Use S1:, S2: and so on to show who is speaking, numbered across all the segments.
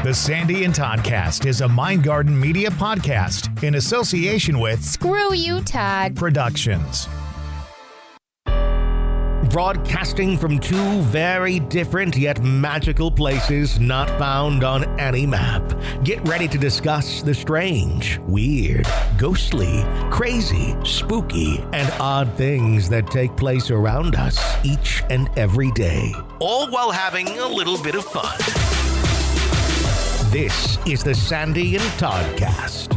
S1: The Sandy and Toddcast is a Mindgarden Media podcast in association with
S2: Screw You, Todd
S1: Productions.
S3: Broadcasting from two very different yet magical places not found on any map. Get ready to discuss the strange, weird, ghostly, crazy, spooky, and odd things that take place around us each and every day. All while having a little bit of fun. This is the Sandy and Toddcast.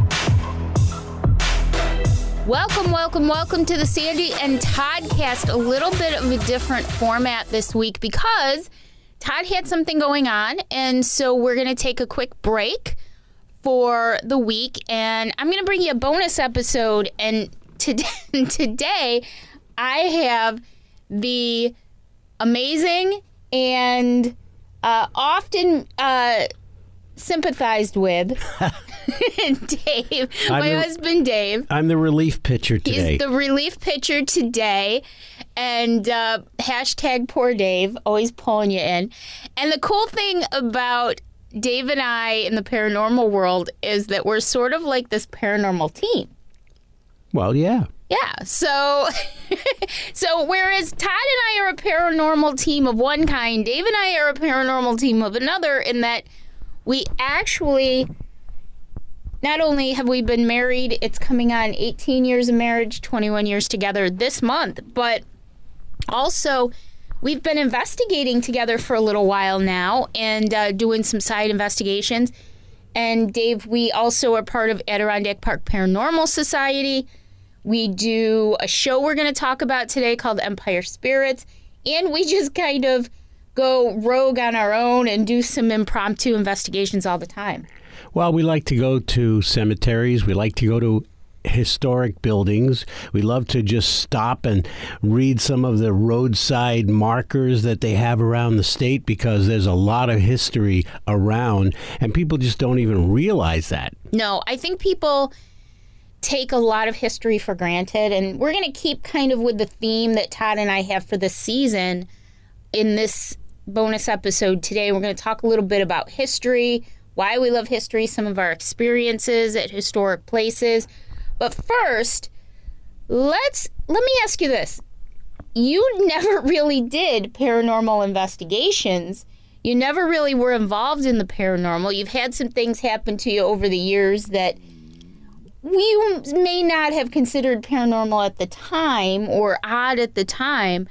S2: Welcome to the Sandy and Toddcast. A little bit of a different format this week because Todd had something going on, and so we're going to take a quick break for the week, and I'm going to bring you a bonus episode, and today I have the amazing and often sympathized with Dave, my husband Dave.
S4: I'm the relief pitcher today.
S2: He's the relief pitcher today. And hashtag poor Dave, always pulling you in. And the cool thing about Dave and I in the paranormal world is that we're sort of like this paranormal team.
S4: Well, yeah.
S2: Yeah, so whereas Todd and I are a paranormal team of one kind, Dave and I are a paranormal team of another, in that we actually, not only have we been married, it's coming on 18 years of marriage, 21 years together this month, but also we've been investigating together for a little while now and doing some side investigations. And Dave, we also are part of Adirondack Park Paranormal Society. We do a show we're going to talk about today called Empire Spirits, and we just kind of go rogue on our own and do some impromptu investigations all the time.
S4: Well, we like to go to cemeteries. We like to go to historic buildings. We love to just stop and read some of the roadside markers that they have around the state, because there's a lot of history around, and people just don't even realize that.
S2: No, I think people take a lot of history for granted, and we're going to keep kind of with the theme that Todd and I have for this season. In this bonus episode today, we're going to talk a little bit about history, why we love history, some of our experiences at historic places. But first, let me ask you this. You never really did paranormal investigations. You never really were involved in the paranormal. You've had some things happen to you over the years that we may not have considered paranormal at the time or odd at the time,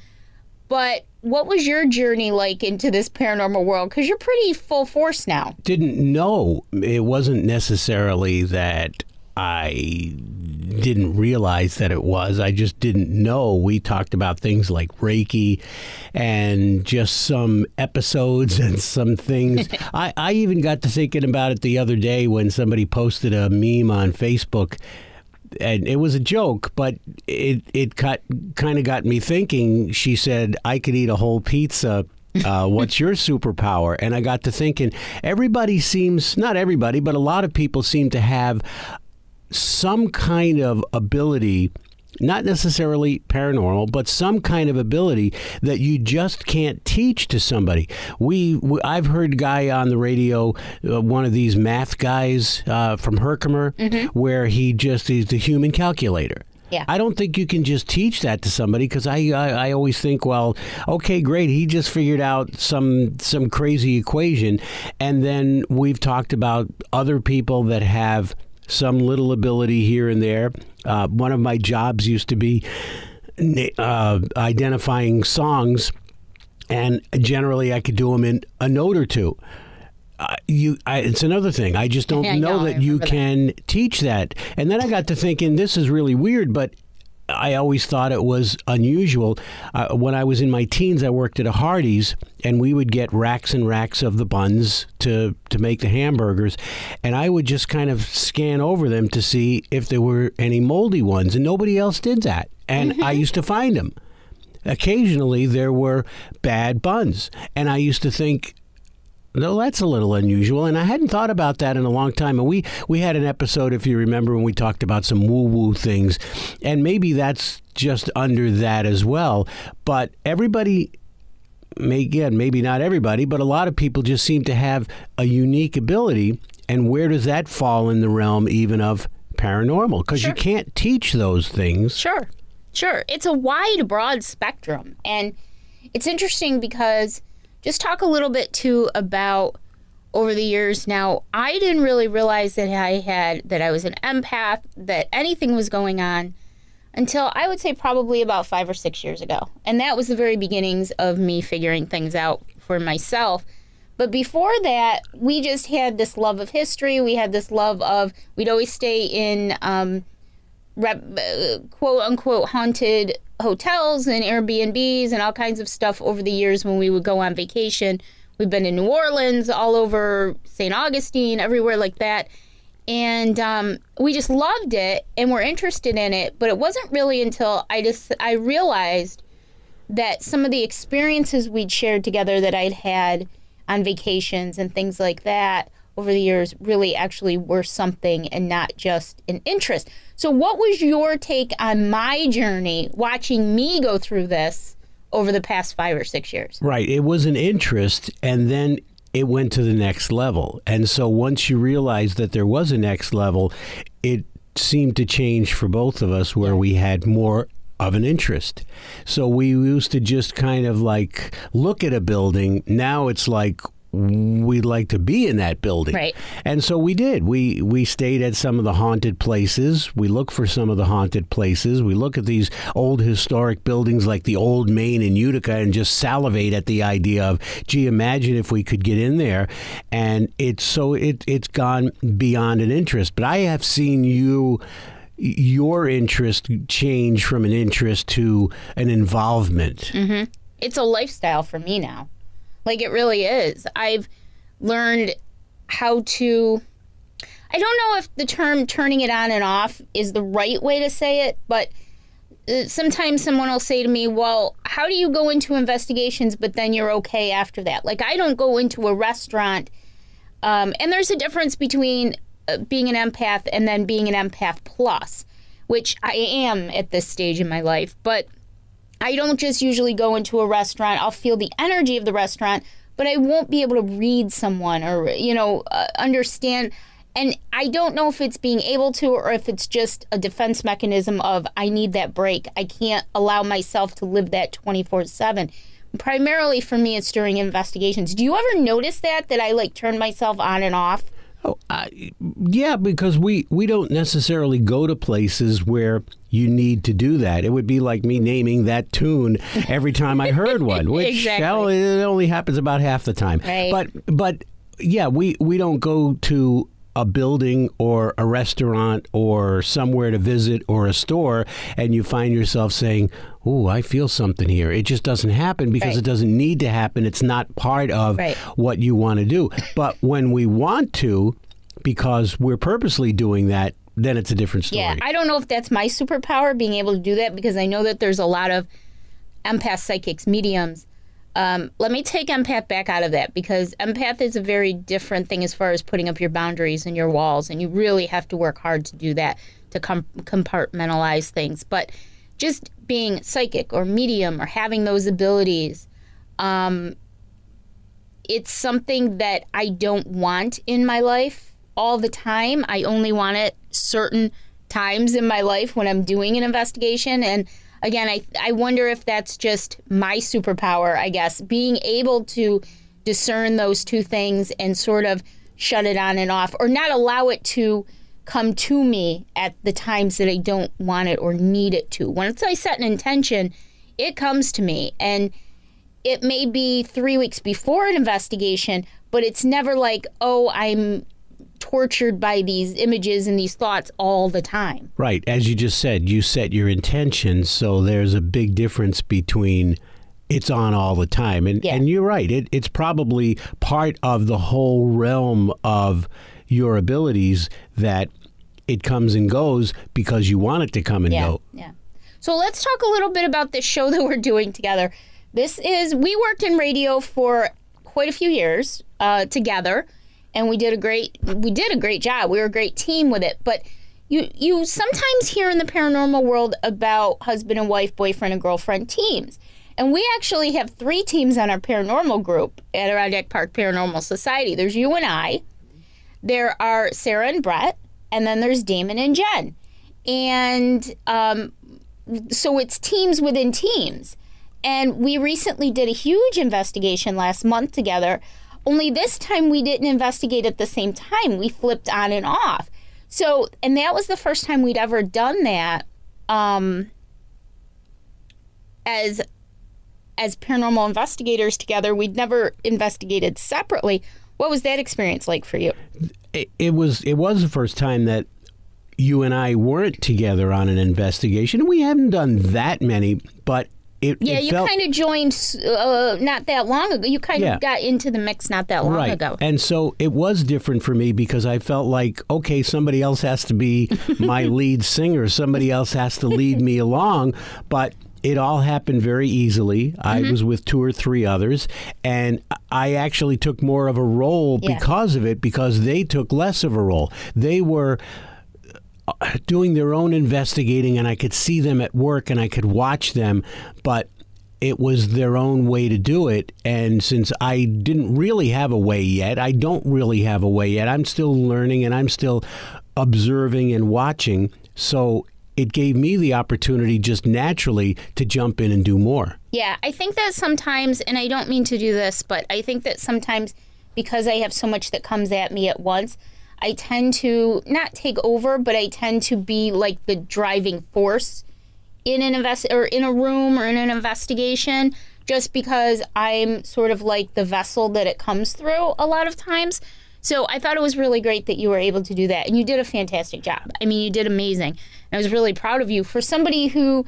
S2: but what was your journey like into this paranormal world? Because you're pretty full force now.
S4: Didn't know. It wasn't necessarily that I didn't realize that it was. I just didn't know. We talked about things like Reiki and just some episodes and some things. I even got to thinking about it the other day when somebody posted a meme on Facebook. And it was a joke, but it kind of got me thinking. She said, I could eat a whole pizza. What's your superpower? And I got to thinking, everybody seems, not everybody, but a lot of people seem to have some kind of ability, not necessarily paranormal, but some kind of ability that you just can't teach to somebody. I've heard a guy on the radio, one of these math guys from Herkimer, where he's the human calculator.
S2: Yeah.
S4: I don't think you can just teach that to somebody, because I always think, well, okay, great, he just figured out some crazy equation. And then we've talked about other people that have some little ability here and there. One of my jobs used to be identifying songs, and generally I could do them in a note or two. It's another thing. I just don't know that you can teach that. And then I got to thinking, this is really weird, but I always thought it was unusual. When I was in my teens, I worked at a Hardee's, and we would get racks and racks of the buns to make the hamburgers, and I would just kind of scan over them to see if there were any moldy ones, and nobody else did that. And I used to find them. Occasionally, there were bad buns, and I used to think, no, that's a little unusual, and I hadn't thought about that in a long time. And we had an episode, if you remember, when we talked about some woo-woo things, and maybe that's just under that as well. But everybody maybe not everybody, but a lot of people just seem to have a unique ability. And where does that fall in the realm even of paranormal? Because you can't teach those things.
S2: Sure. It's a wide, broad spectrum. And it's interesting because just talk a little bit, too, about over the years now, I didn't really realize that I was an empath, that anything was going on until I would say probably about 5 or 6 years ago. And that was the very beginnings of me figuring things out for myself. But before that, we just had this love of history. We had this love of, we'd always stay in quote unquote haunted hotels and Airbnbs and all kinds of stuff over the years when we would go on vacation. We've been in New Orleans, all over St. Augustine, everywhere like that. And we just loved it and were interested in it. But it wasn't really until I realized that some of the experiences we'd shared together that I'd had on vacations and things like that over the years really actually were something and not just an interest. So what was your take on my journey watching me go through this over the past 5 or 6 years?
S4: Right. It was an interest, and then it went to the next level. And so once you realized that there was a next level, it seemed to change for both of us where we had more of an interest. So we used to just kind of like look at a building. Now it's like we'd like to be in that building.
S2: Right.
S4: And so we did. We stayed at some of the haunted places. We looked for some of the haunted places. We look at these old historic buildings like the Old Main in Utica and just salivate at the idea of, gee, imagine if we could get in there. And it's gone beyond an interest. But I have seen your interest change from an interest to an involvement.
S2: Mm-hmm. It's a lifestyle for me now. Like, it really is. I've learned how to, I don't know if the term turning it on and off is the right way to say it, but sometimes someone will say to me, well, how do you go into investigations, but then you're okay after that? Like, I don't go into a restaurant, and there's a difference between being an empath and then being an empath plus, which I am at this stage in my life, but I don't just usually go into a restaurant. I'll feel the energy of the restaurant, but I won't be able to read someone or, understand. And I don't know if it's being able to or if it's just a defense mechanism of I need that break. I can't allow myself to live that 24/7. Primarily for me, it's during investigations. Do you ever notice that I like turn myself on and off?
S4: Oh, yeah, because we don't necessarily go to places where you need to do that. It would be like me naming that tune every time I heard one, which
S2: exactly.
S4: It only happens about half the time.
S2: Right.
S4: But yeah, we don't go to a building or a restaurant or somewhere to visit or a store and you find yourself saying, "Ooh, I feel something here." It just doesn't happen because it doesn't need to happen. It's not part of what you want to do. But when we want to, because we're purposely doing that, then it's a different story.
S2: Yeah, I don't know if that's my superpower, being able to do that, because I know that there's a lot of empath, psychics, mediums. Let me take empath back out of that, because empath is a very different thing as far as putting up your boundaries and your walls, and you really have to work hard to do that, to compartmentalize things. But just being psychic or medium or having those abilities, it's something that I don't want in my life all the time. I only want it certain times in my life when I'm doing an investigation. And again, I wonder if that's just my superpower, I guess, being able to discern those two things and sort of shut it on and off, or not allow it to come to me at the times that I don't want it or need it to. Once I set an intention, it comes to me. And it may be 3 weeks before an investigation, but it's never like, oh, I'm tortured by these images and these thoughts all the time.
S4: Right. As you just said, you set your intention, so there's a big difference between it's on all the time. And you're right. It's probably part of the whole realm of your abilities that it comes and goes because you want it to come and go.
S2: Yeah. So let's talk a little bit about this show that we're doing together. We worked in radio for quite a few years together. And we did a great job. We were a great team with it. But you sometimes hear in the paranormal world about husband and wife, boyfriend and girlfriend teams. And we actually have 3 teams on our paranormal group at Adirondack Park Paranormal Society. There's you and I, there are Sarah and Brett, and then there's Damon and Jen. And so it's teams within teams. And we recently did a huge investigation last month together, only this time we didn't investigate at the same time. We flipped on and off. So, and that was the first time we'd ever done that as paranormal investigators together. We'd never investigated separately. What was that experience like for you?
S4: It was the first time that you and I weren't together on an investigation. We haven't done that many, but you
S2: kind of joined not that long ago. You kind of got into the mix not that long ago.
S4: And so it was different for me because I felt like, okay, somebody else has to be my lead singer. Somebody else has to lead me along. But it all happened very easily. I was with 2 or 3 others, and I actually took more of a role because of it, because they took less of a role. They were doing their own investigating, and I could see them at work and I could watch them, but it was their own way to do it. And since I didn't really have a way yet, I don't really have a way yet. I'm still learning and I'm still observing and watching. So it gave me the opportunity just naturally to jump in and do more.
S2: Yeah, I think that sometimes, and I don't mean to do this, but I think that sometimes because I have so much that comes at me at once, I tend to not take over, but I tend to be like the driving force in an in a room or in an investigation, just because I'm sort of like the vessel that it comes through a lot of times. So I thought it was really great that you were able to do that, and you did a fantastic job. I mean, you did amazing. And I was really proud of you for somebody who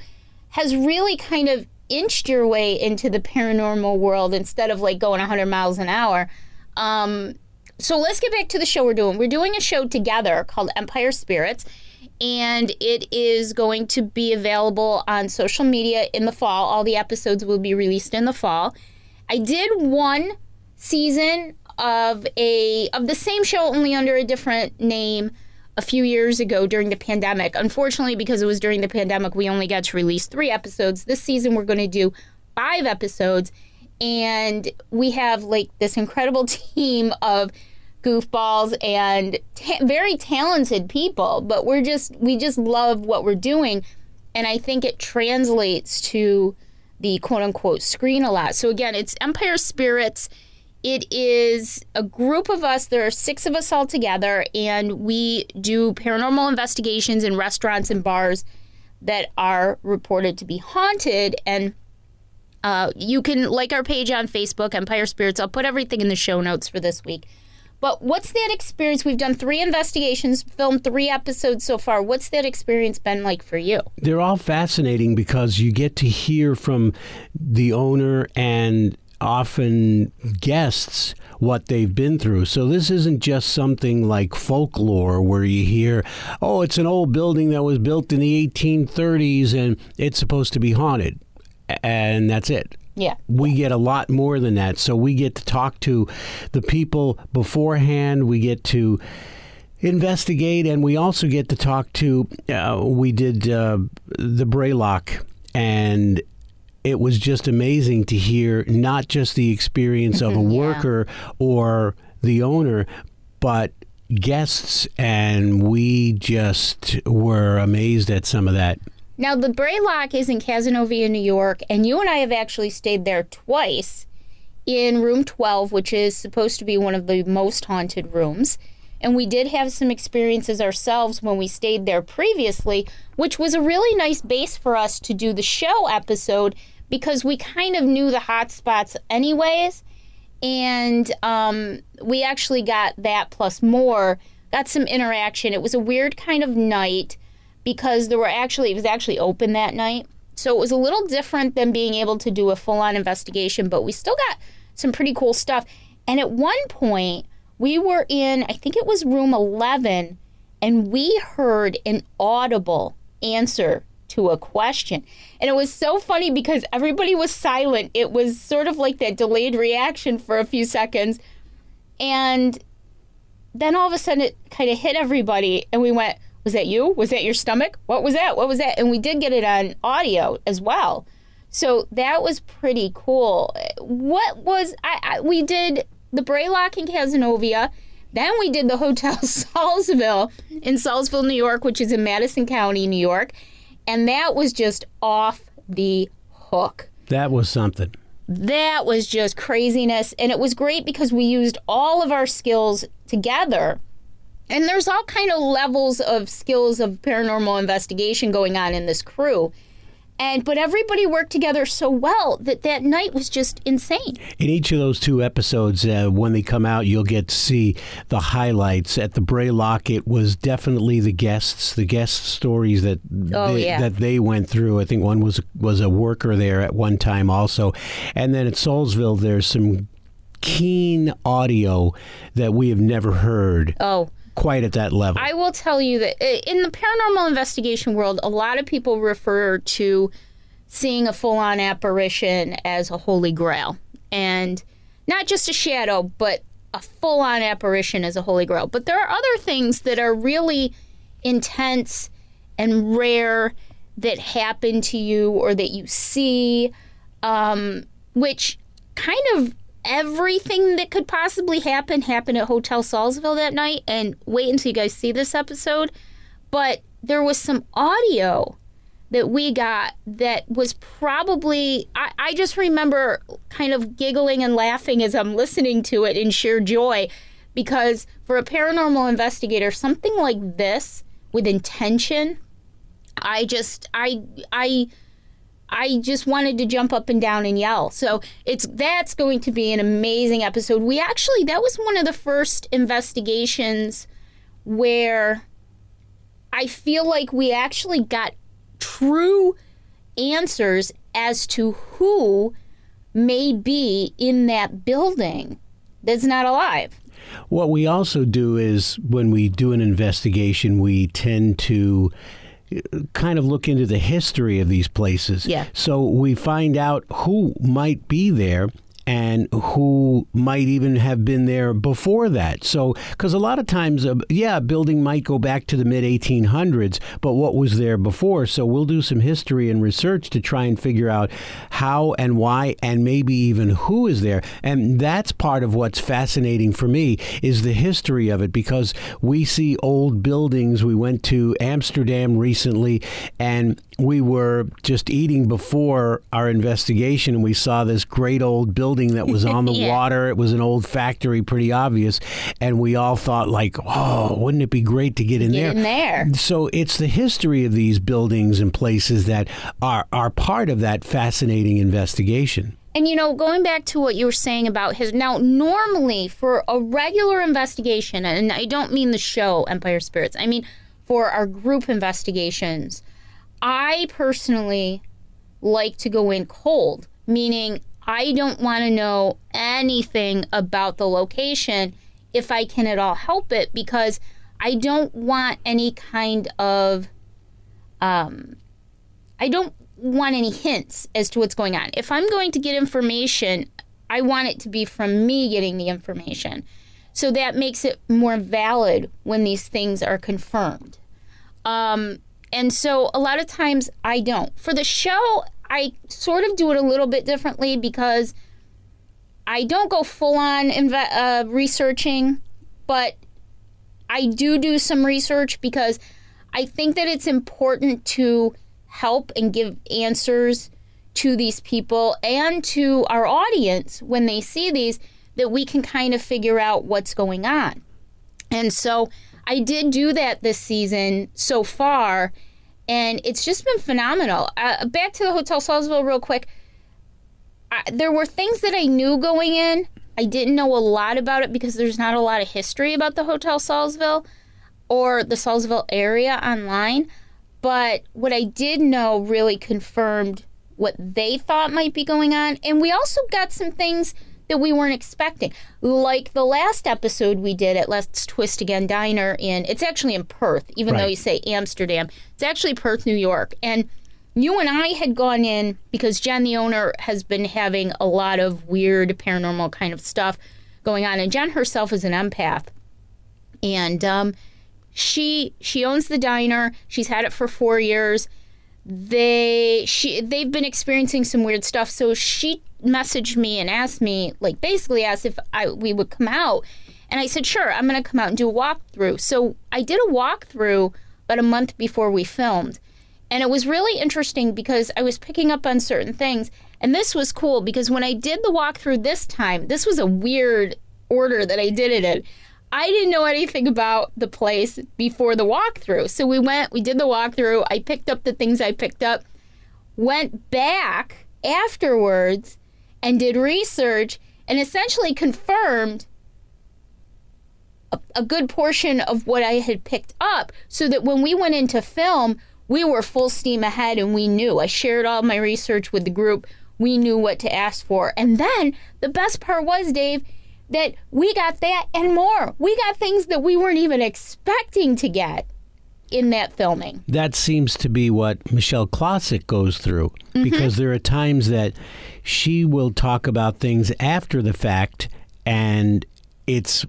S2: has really kind of inched your way into the paranormal world instead of like going 100 miles an hour. So let's get back to the show we're doing. We're doing a show together called Empire Spirits, and it is going to be available on social media in the fall. All the episodes will be released in the fall. I did 1 season of the same show, only under a different name, a few years ago during the pandemic. Unfortunately, because it was during the pandemic, we only got to release 3 episodes. This season, we're going to do 5 episodes, and we have like this incredible team of goofballs and very talented people, but we just love what we're doing, and I think it translates to the quote-unquote screen a lot. So again, it's Empire Spirits. It is a group of us. There are 6 of us all together, and we do paranormal investigations in restaurants and bars that are reported to be haunted. And you can like our page on Facebook, Empire Spirits. I'll put everything in the show notes for this week. But what's that experience? We've done 3 investigations, filmed 3 episodes so far. What's that experience been like for you?
S4: They're all fascinating because you get to hear from the owner and often guests what they've been through. So this isn't just something like folklore where you hear, oh, it's an old building that was built in the 1830s and it's supposed to be haunted. And that's it.
S2: Yeah.
S4: We get a lot more than that. So we get to talk to the people beforehand. We get to investigate, and we also get to talk to, we did the Braylock, and it was just amazing to hear not just the experience of a worker or the owner, but guests, and we just were amazed at some of that.
S2: Now, the Braylock is in Cazenovia, New York, and you and I have actually stayed there twice in room 12, which is supposed to be one of the most haunted rooms. And we did have some experiences ourselves when we stayed there previously, which was a really nice base for us to do the show episode because we kind of knew the hot spots anyways. And we actually got that plus more, got some interaction. It was a weird kind of night because it was actually open that night. So it was a little different than being able to do a full-on investigation, but we still got some pretty cool stuff. And at one point, we were in, I think it was room 11, and we heard an audible answer to a question. And it was so funny because everybody was silent. It was sort of like that delayed reaction for a few seconds. And then all of a sudden it kind of hit everybody, and we went, was that you? Was that your stomach? What was that? What was that? And we did get it on audio as well. So that was pretty cool. We did the Braylock in Cazenovia. Then we did the Hotel Salisville in Salisville, New York, which is in Madison County, New York. And that was just off the hook.
S4: That was something.
S2: That was just craziness. And it was great because we used all of our skills together. And there's all kind of levels of skills of paranormal investigation going on in this crew. But everybody worked together so well that night was just insane. In
S4: each of those 2 episodes, when they come out, you'll get to see the highlights. At the Braylock, it was definitely the guest stories that they went through. I think one was a worker there at one time also. And then at Salisville, there's some keen audio that we have never heard. Oh, quite at that level. I will tell you that in the paranormal investigation world, a lot of people refer to seeing a full-on apparition as a holy grail. And not just a shadow, but a full-on apparition as a holy grail. But there are other things that are really intense and rare that happen to you or that you see, which kind of everything that could possibly happened at Hotel Salisville that night. And wait until you guys see this episode. But there was some audio that we got that was probably, I just remember kind of giggling and laughing as I'm listening to it in sheer joy. Because for a paranormal investigator, something like this with intention, I just wanted to jump up and down and yell. So that's going to be an amazing episode. That was one of the first investigations where I feel like we actually got true answers as to who may be in that building that's not alive. What we also do is when we do an investigation, we tend to kind of look into the history of these places. Yeah. So we find out who might be there and who might even have been there before that. So, because a lot of times, a building might go back to the mid-1800s, but what was there before? So we'll do some history and research to try and figure out how and why and maybe even who is there. And that's part of what's fascinating for me is the history of it, because we see old buildings. We went to Amsterdam recently, and we were just eating before our investigation, and we saw this great old building that was on the water. It was an old factory, pretty obvious. And we all thought, like, oh, wouldn't it be great to get in there? So it's the history of these buildings and places that are part of that fascinating investigation. And, going back to what you were saying about now, normally for a regular investigation, and I don't mean the show Empire Spirits, I mean for our group investigations, I personally like to go in cold, meaning I don't want to know anything about the location if I can at all help it, because I don't want any kind of, I don't want any hints as to what's going on. If I'm going to get information, I want it to be from me getting the information. So that makes it more valid when these things are confirmed. And so a lot of times I don't. For the show, I sort of do it a little bit differently because I don't go full-on researching, but I do some research because I think that it's important to help and give answers to these people and to our audience when they see these, that we can kind of figure out what's going on. And so I did do that this season so far, and it's just been phenomenal. Back to the Hotel Salisville real quick. There were things that I knew going in. I didn't know a lot about it because there's not a lot of history about the Hotel Salisville or the Salisville area online. But what I did know really confirmed what they thought might be going on. And we also got some things that we weren't expecting. Like the last episode we did at Let's Twist Again Diner it's actually in Perth, even though you say Amsterdam. It's actually Perth, New York. And you and I had gone in because Jen, the owner, has been having a lot of weird paranormal kind of stuff going on. And Jen herself is an empath. And she owns the diner. She's had it for 4 years.
S2: they've been experiencing some weird stuff. So she messaged me and asked me, like basically asked if we would come out. And I said, sure, I'm going to come out and do a walkthrough. So I did a walkthrough about a month before we filmed. And it was really interesting because I was picking up on certain things. And this was cool because when I did the walkthrough this time, this was a weird order that I did it in. I didn't know anything about the place before the walkthrough. So we did the walkthrough. I picked up the things I picked up, went back afterwards and did research and essentially confirmed a good portion of what I had picked up so that when we went into film, we were full steam ahead and we knew. I shared all my research with the group. We knew what to ask for. And then the best part was, Dave, that we got that and more. We got things that we weren't even expecting to get in that filming.
S4: That seems to be what Michelle Classic goes through, because there are times that she will talk about things after the fact, and it's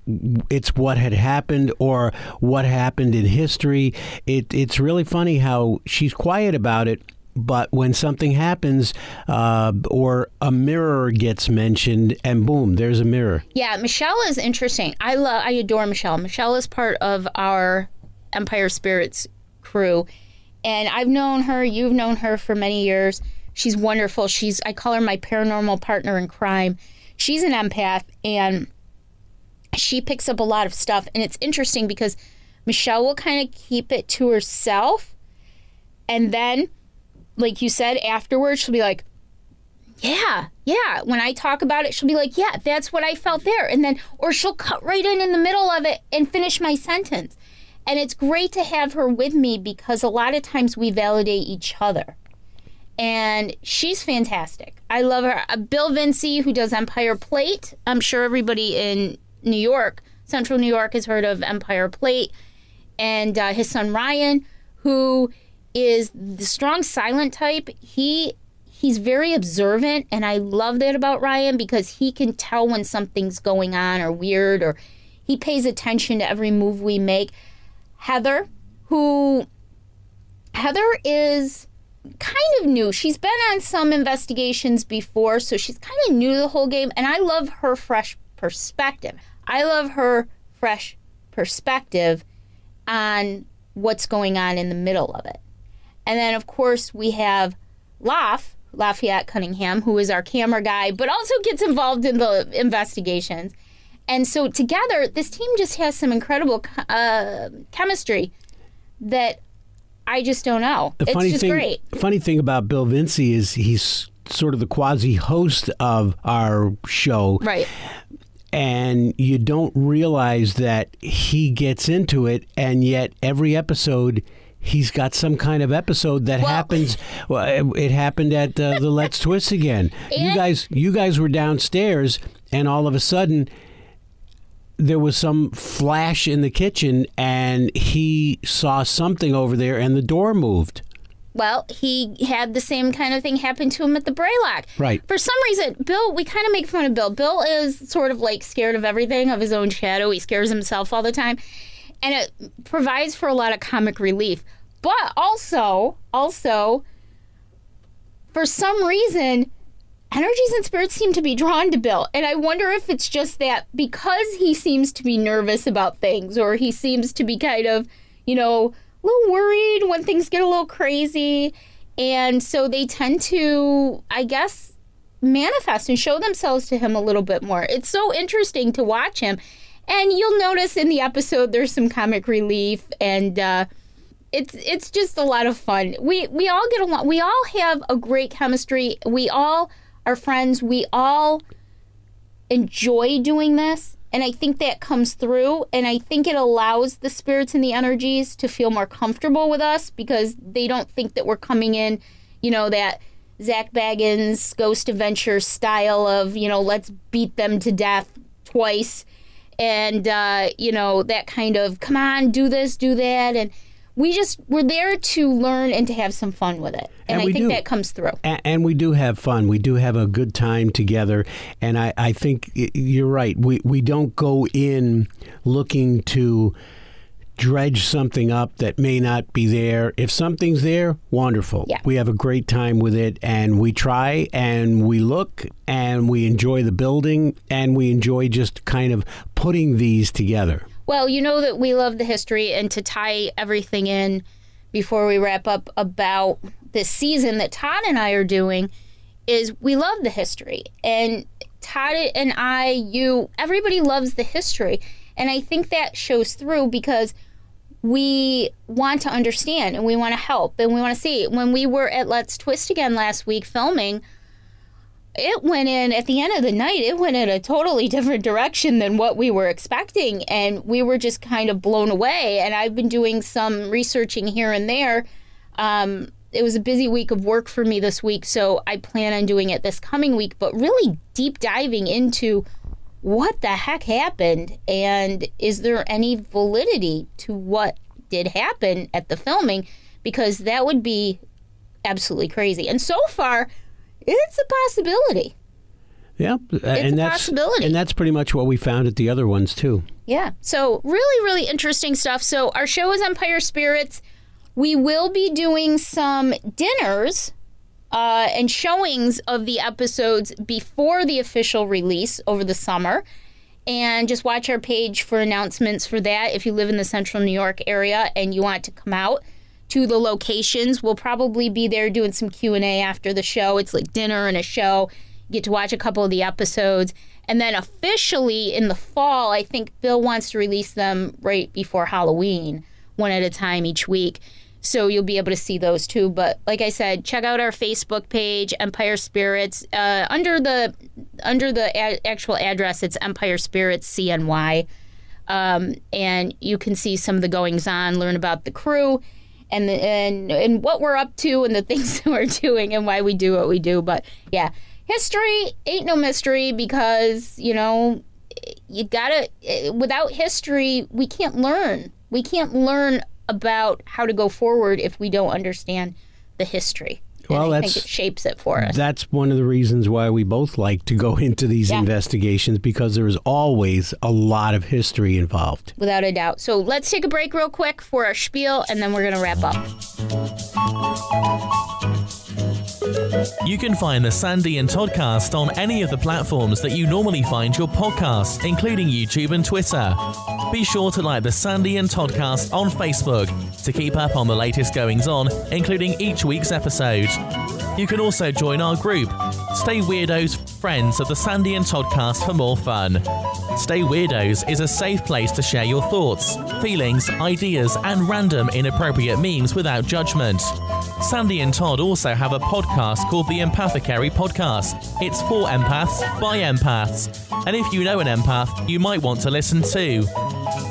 S4: what had happened or what happened in history. It's really funny how she's quiet about it, but when something happens or a mirror gets mentioned, and boom, there's a mirror.
S2: Yeah, Michelle is interesting. I adore Michelle. Michelle is part of our Empire Spirits crew, and I've known her. You've known her for many years. She's wonderful. I call her my paranormal partner in crime. She's an empath, and she picks up a lot of stuff. And it's interesting because Michelle will kind of keep it to herself, and then, like you said, afterwards, she'll be like, yeah. When I talk about it, she'll be like, yeah, that's what I felt there. And then, or she'll cut right in the middle of it and finish my sentence. And it's great to have her with me because a lot of times we validate each other. And she's fantastic. I love her. Bill Vinci, who does Empire Plate. I'm sure everybody in New York, Central New York, has heard of Empire Plate. And his son Ryan, who is the strong silent type. He's very observant, and I love that about Ryan because he can tell when something's going on or weird, or he pays attention to every move we make. Heather is kind of new. She's been on some investigations before, so she's kind of new to the whole game, and I love her fresh perspective. On what's going on in the middle of it. And then, of course, we have Lafayette Cunningham, who is our camera guy, but also gets involved in the investigations. And so together, this team just has some incredible chemistry that I just don't know. Great.
S4: The funny thing about Bill Vinci is he's sort of the quasi-host of our show.
S2: Right.
S4: And you don't realize that he gets into it, and yet every episode he's got some kind of episode that happens. Well, it happened at the Let's Twist again. You guys were downstairs, and all of a sudden there was some flash in the kitchen, and he saw something over there, and the door moved.
S2: Well, he had the same kind of thing happen to him at the Braylock.
S4: Right.
S2: For some reason, Bill, we kind of make fun of Bill. Bill is sort of like scared of everything, of his own shadow. He scares himself all the time. And it provides for a lot of comic relief. But also, for some reason, energies and spirits seem to be drawn to Bill. And I wonder if it's just that because he seems to be nervous about things, or he seems to be kind of, a little worried when things get a little crazy. And so they tend to, I guess, manifest and show themselves to him a little bit more. It's so interesting to watch him. And you'll notice in the episode there's some comic relief, and it's just a lot of fun. We all get along. We all have a great chemistry. We all are friends. We all enjoy doing this. And I think that comes through, and I think it allows the spirits and the energies to feel more comfortable with us because they don't think that we're coming in, that Zach Baggins Ghost Adventure style of, let's beat them to death twice. And, that kind of, come on, do this, do that. And we're there to learn and to have some fun with it. And I think that comes through.
S4: And we do have fun. We do have a good time together. And I think you're right. We don't go in looking to dredge something up that may not be there. If something's there, wonderful.
S2: Yeah.
S4: We have a great time with it, and we try, and we look, and we enjoy the building, and we enjoy just kind of putting these together.
S2: Well, you know that we love the history, and to tie everything in before we wrap up about this season that Todd and I are doing is we love the history. And Todd and I, everybody loves the history. And I think that shows through because we want to understand and we want to help and we want to see. When we were at Let's Twist Again last week filming, it went in, at the end of the night, it went in a totally different direction than what we were expecting. And we were just kind of blown away. And I've been doing some researching here and there. It was a busy week of work for me this week, so I plan on doing it this coming week, but really deep diving into what the heck happened and is there any validity to what did happen at the filming, because that would be absolutely crazy. And so far, it's a possibility.
S4: Yeah,
S2: it's a possibility.
S4: And that's pretty much what we found at the other ones, too.
S2: Yeah, so really, really interesting stuff. So our show is Empire Spirits. We will be doing some dinners and showings of the episodes before the official release over the summer. And just watch our page for announcements for that. If you live in the central New York area and you want to come out to the locations, we'll probably be there doing some Q&A after the show. It's like dinner and a show. You get to watch a couple of the episodes. And then officially in the fall, I think Bill wants to release them right before Halloween, one at a time each week. So you'll be able to see those too. But like I said, check out our Facebook page, Empire Spirits. Under the actual address, it's Empire Spirits CNY. And you can see some of the goings on, learn about the crew and what we're up to and the things that we're doing and why we do what we do. But yeah, history ain't no mystery because, you gotta, without history, we can't learn. We can't learn about how to go forward if we don't understand the history. Well, I think it shapes it for us.
S4: That's one of the reasons why we both like to go into these investigations, because there is always a lot of history involved.
S2: Without a doubt. So let's take a break real quick for our spiel, and then we're going to wrap up.
S5: You can find the Sandy and Toddcast on any of the platforms that you normally find your podcasts, including YouTube and Twitter. Be sure to like the Sandy and Toddcast on Facebook to keep up on the latest goings-on, including each week's episode. You can also join our group, Stay Weirdos, friends of the Sandy and Toddcast, for more fun. Stay Weirdos is a safe place to share your thoughts, feelings, ideas, and random inappropriate memes without judgment. Sandy and Todd also have a podcast called the Empathecary Podcast. It's for empaths, by empaths. And if you know an empath, you might want to listen too.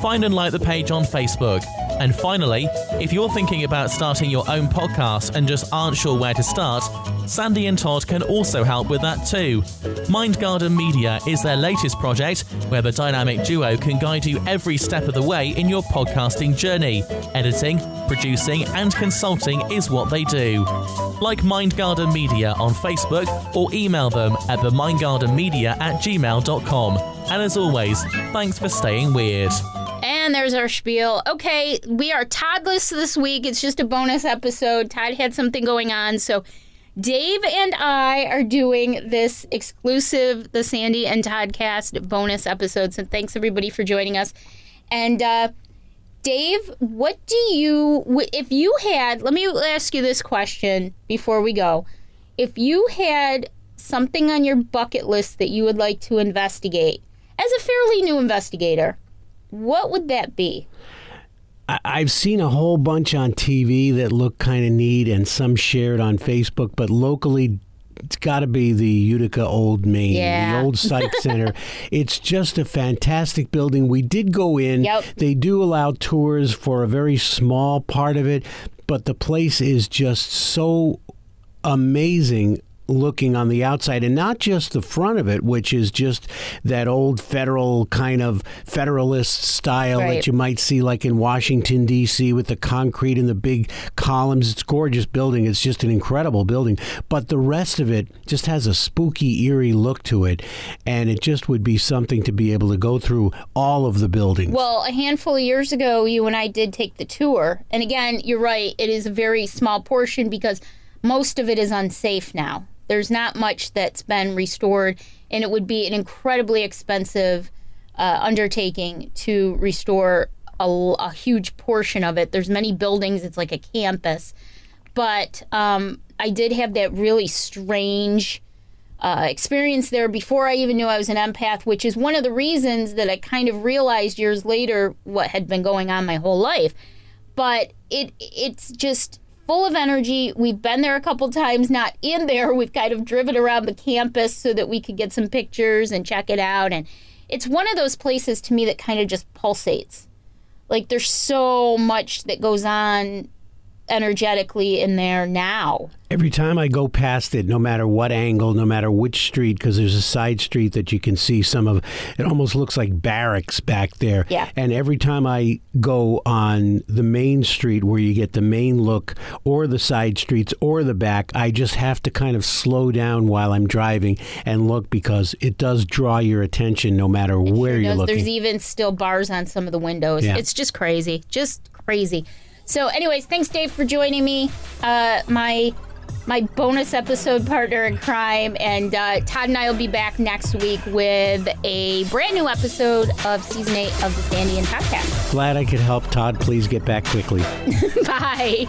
S5: Find and like the page on Facebook. And finally, if you're thinking about starting your own podcast and just aren't sure where to start, Sandy and Todd can also help with that too. Mindgarden Media is their latest project where the dynamic duo can guide you every step of the way in your podcasting journey. Editing, producing, and consulting is what they do. Like Mindgarden Media on Facebook or email them at themindgardenmedia@gmail.com. And as always, thanks for staying weird.
S2: And there's our spiel. Okay, we are Toddless this week. It's just a bonus episode. Todd had something going on, so Dave and I are doing this exclusive, the Sandy and Toddcast bonus episodes. And thanks everybody for joining us. And Dave, what do you, if you had, let me ask you this question before we go. If you had something on your bucket list that you would like to investigate, as a fairly new investigator, what would that be?
S4: I've seen a whole bunch on TV that look kind of neat and some shared on Facebook, but locally it's got to be the Utica Old Main, the old Psych Center. It's just a fantastic building. We did go in.
S2: Yep.
S4: They do allow tours for a very small part of it, but the place is just so amazing looking on the outside, and not just the front of it, which is just that old federal kind of Federalist style that you might see like in Washington, D.C. with the concrete and the big columns. It's a gorgeous building. It's just an incredible building. But the rest of it just has a spooky, eerie look to it, and it just would be something to be able to go through all of the buildings.
S2: Well, a handful of years ago, you and I did take the tour. And again, you're right, it is a very small portion because most of it is unsafe now. There's not much that's been restored, and it would be an incredibly expensive undertaking to restore a huge portion of it. There's many buildings. It's like a campus. But I did have that really strange experience there before I even knew I was an empath, which is one of the reasons that I kind of realized years later what had been going on my whole life. But it's just full of energy. We've been there a couple times, not in there. We've kind of driven around the campus so that we could get some pictures and check it out. And it's one of those places to me that kind of just pulsates. Like there's so much that goes on energetically in there now.
S4: Every time I go past it, no matter what angle, no matter which street, because there's a side street that you can see some of, it almost looks like barracks back there.
S2: Yeah.
S4: And every time I go on the main street where you get the main look or the side streets or the back, I just have to kind of slow down while I'm driving and look because it does draw your attention no matter where you're looking.
S2: There's even still bars on some of the windows. Yeah. It's just crazy. Just crazy. So anyways, thanks, Dave, for joining me. My bonus episode partner in crime. And Todd and I will be back next week with a brand new episode of Season 8 of the Sandy and Toddcast.
S4: Glad I could help. Todd, please get back quickly.
S2: Bye.